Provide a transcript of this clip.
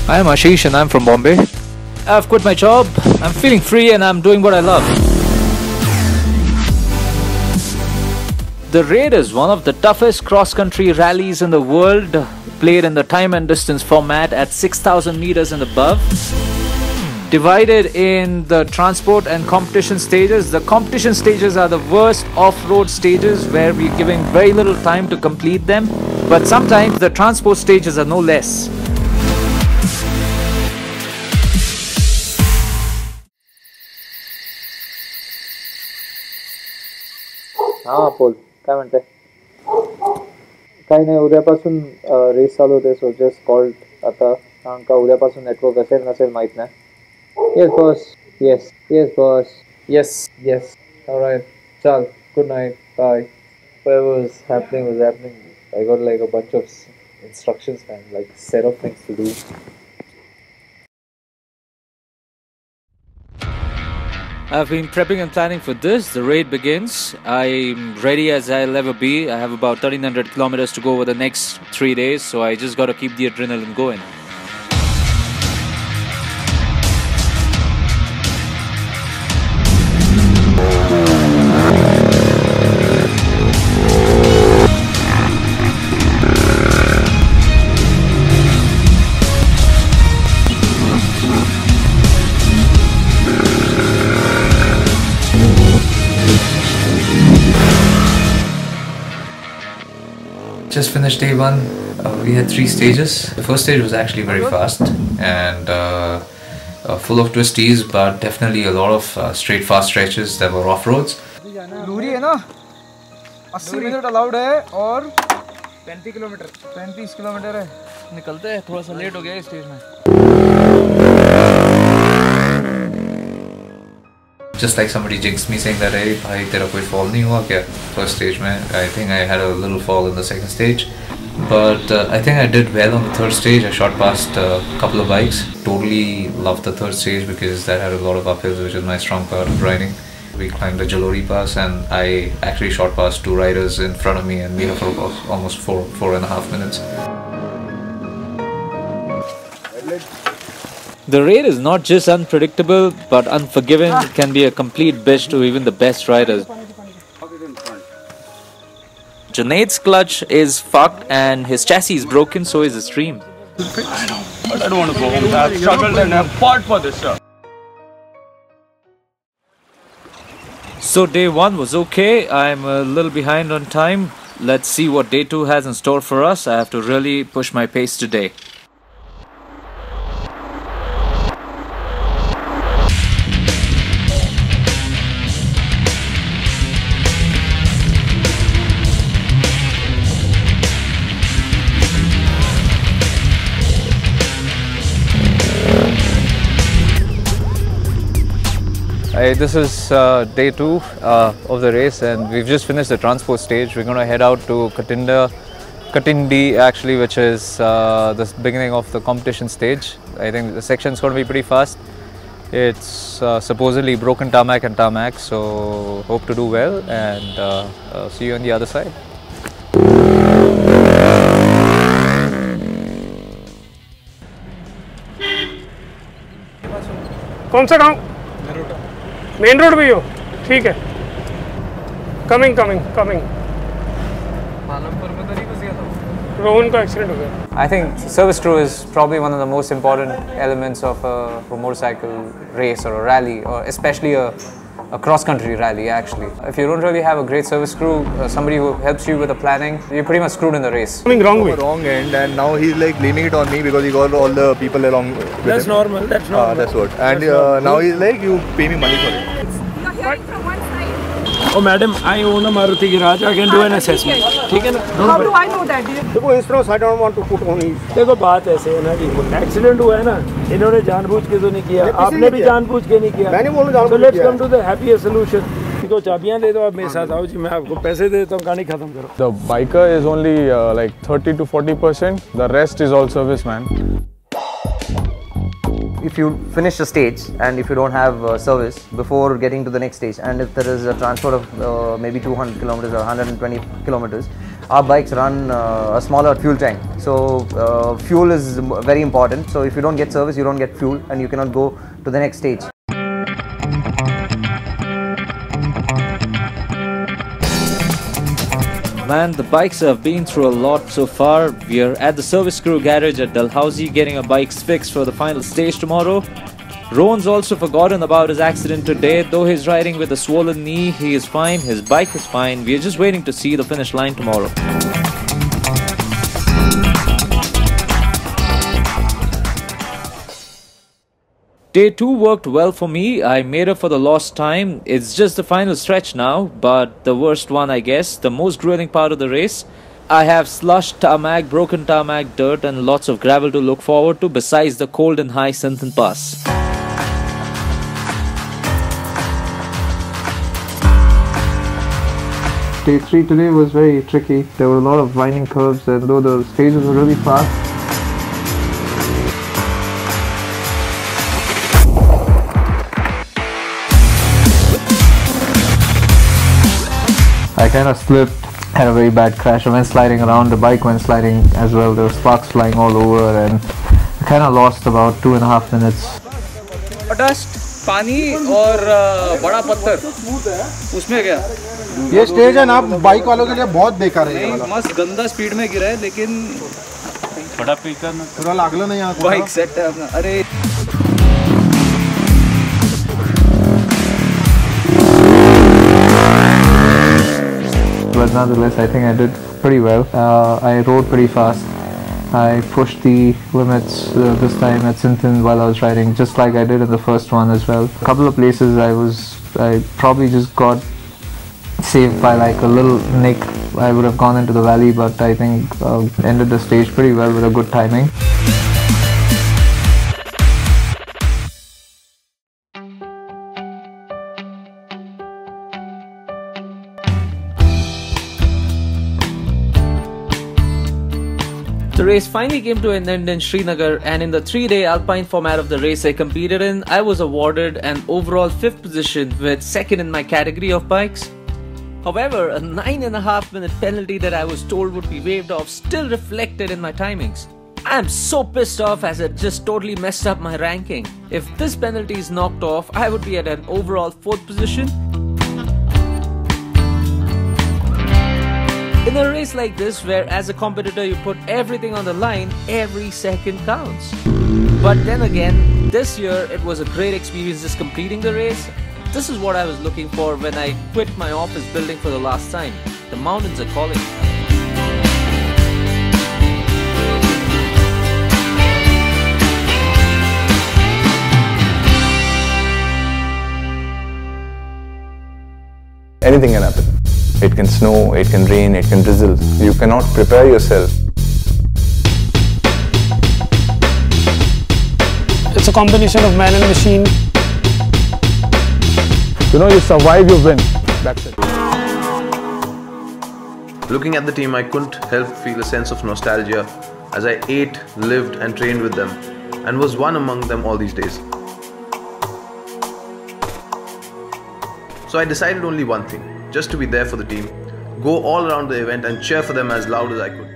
I'm Ashish and I'm from Bombay. I've quit my job, I'm feeling free and I'm doing what I love. The Raid is one of the toughest cross-country rallies in the world, played in the time and distance format at 6,000 meters and above. Divided in the transport and competition stages. The competition stages are the worst off-road stages where we're giving very little time to complete them, but sometimes the transport stages are no less. हाँ बोल काय म्हणते काही नाही उद्यापासून race चालू होते so just called आता कारण का उद्यापासून नेटवर्क असेल नसेल माहित नाही yes boss yes yes boss yes yes alright चल good night bye whatever was happening I got like a bunch of instructions man like set of things to do. I've been prepping and planning for this. The raid begins. I'm ready as I'll ever be. I have about 1300 kilometers to go over the next 3 days, so I just got to keep the adrenaline going. Just finished day one. We had 3 stages. The first stage was actually very fast and full of twisties, but definitely a lot of straight fast stretches that were off roads. Luhri है ना 80 minute allowed है और 35 kilometre है निकलते हैं थोड़ा सा late हो गया इस स्टेज में. Just like somebody jinxed me saying that, hey, bhai, tera koi fall nahi hua kya? First stage mein, I think I had a little fall in the second stage. But I think I did well on the third stage. I shot past a couple of bikes. Totally loved the third stage because that had a lot of uphills, which is my strong part of riding. We climbed the Jalori Pass and I actually shot past 2 riders in front of me and made up for about almost 4.5 minutes. The raid is not just unpredictable, but unforgiving. It can be a complete bitch to even the best riders. Junaid's clutch is fucked and his chassis is broken, so is his stream. I know, but I don't want to go home. I've struggled and I've fought for this stuff. So day 1 was okay. I'm a little behind on time. Let's see what day 2 has in store for us. I have to really push my pace today. This is day 2 of the race and we've just finished the transport stage. We're going to head out to Katindi actually, which is the beginning of the competition stage. I think the section is going to be pretty fast. It's supposedly broken tarmac and tarmac, so hope to do well and see you on the other side. कौन सा गाँव? Main road भी हो ठीक है coming Rohan का accident हो गया. I think service crew is probably one of the most important elements of a motorcycle race or a rally, or especially a cross-country rally actually. If you don't really have a great service crew, somebody who helps you with the planning, you're pretty much screwed in the race. Coming wrong way. Wrong end, and now he's like blaming it on me because he got all the people along with That's him. normal. That's normal. That's what. And now he's like, you pay me money for it. You're hearing from one side. Oh madam, I own a Maruti garage. I can do an assessment. ठीक है ना? How do I know that? देखो इस तरह I don't want to put on his. देखो बात ऐसे है ना कि एक्सीडेंट हुआ है ना, इन्होंने जानबूझ के तो नहीं किया, आपने भी जानबूझ के नहीं किया. मैंने बोला जानबूझ के. So let's come to the happier solution. तो चाबियां दे दो आप मेरे साथ आओ जी मैं आपको पैसे दे देता हूँ कहानी खत्म करो. The biker is only like 30 to 40%. The rest is all serviceman. If you finish a stage and if you don't have service before getting to the next stage, and if there is a transport of maybe 200 kilometers or 120 kilometers, our bikes run a smaller fuel tank. So fuel is very important. So if you don't get service, you don't get fuel and you cannot go to the next stage. Man, the bikes have been through a lot so far. We are at the service crew garage at Dalhousie getting our bikes fixed for the final stage tomorrow. Rohan's also forgotten about his accident today. Though he's riding with a swollen knee, he is fine, his bike is fine. We are just waiting to see the finish line tomorrow. Day 2 worked well for me. I made up for the lost time. It's just the final stretch now, but the worst one, I guess, the most grueling part of the race. I have slush, tarmac, broken tarmac, dirt and lots of gravel to look forward to besides the cold and high Sinthan Pass. Day 3 today was very tricky. There were a lot of winding curves, and though the stages were really fast, I kind of slipped, had a very bad crash. I went sliding around, the bike went sliding as well. There were sparks flying all over and I kind of lost about 2.5 minutes. Dust, पानी और बड़ा पत्थर उसमें गया। ये stage है ना bike वालों के लिए बहुत बेकार है। ये मस्त गंदा स्पीड में गिरा है लेकिन बड़ा पीकर ना थोड़ा लागला नहीं आता। बाइक सेट है अपना। अरे But nonetheless, I think I did pretty well. I rode pretty fast. I pushed the limits this time at Sinthan while I was riding, just like I did in the first one as well. A couple of places I probably just got saved by like a little nick. I would have gone into the valley, but I think ended the stage pretty well with a good timing. The race finally came to an end in Srinagar, and in the 3-day alpine format of the race I competed in, I was awarded an overall 5th position with 2nd in my category of bikes. However, a 9.5 minute penalty that I was told would be waived off still reflected in my timings. I'm so pissed off as it just totally messed up my ranking. If this penalty is knocked off, I would be at an overall 4th position. In a race like this, where as a competitor you put everything on the line, every second counts. But then again, this year it was a great experience just completing the race. This is what I was looking for when I quit my office building for the last time. The mountains are calling. Anything can happen. It can snow, it can rain, it can drizzle. You cannot prepare yourself. It's a combination of man and machine. You know, you survive, you win. That's it. Looking at the team, I couldn't help feel a sense of nostalgia as I ate, lived and trained with them and was one among them all these days. So I decided only one thing, just to be there for the team, go all around the event and cheer for them as loud as I could.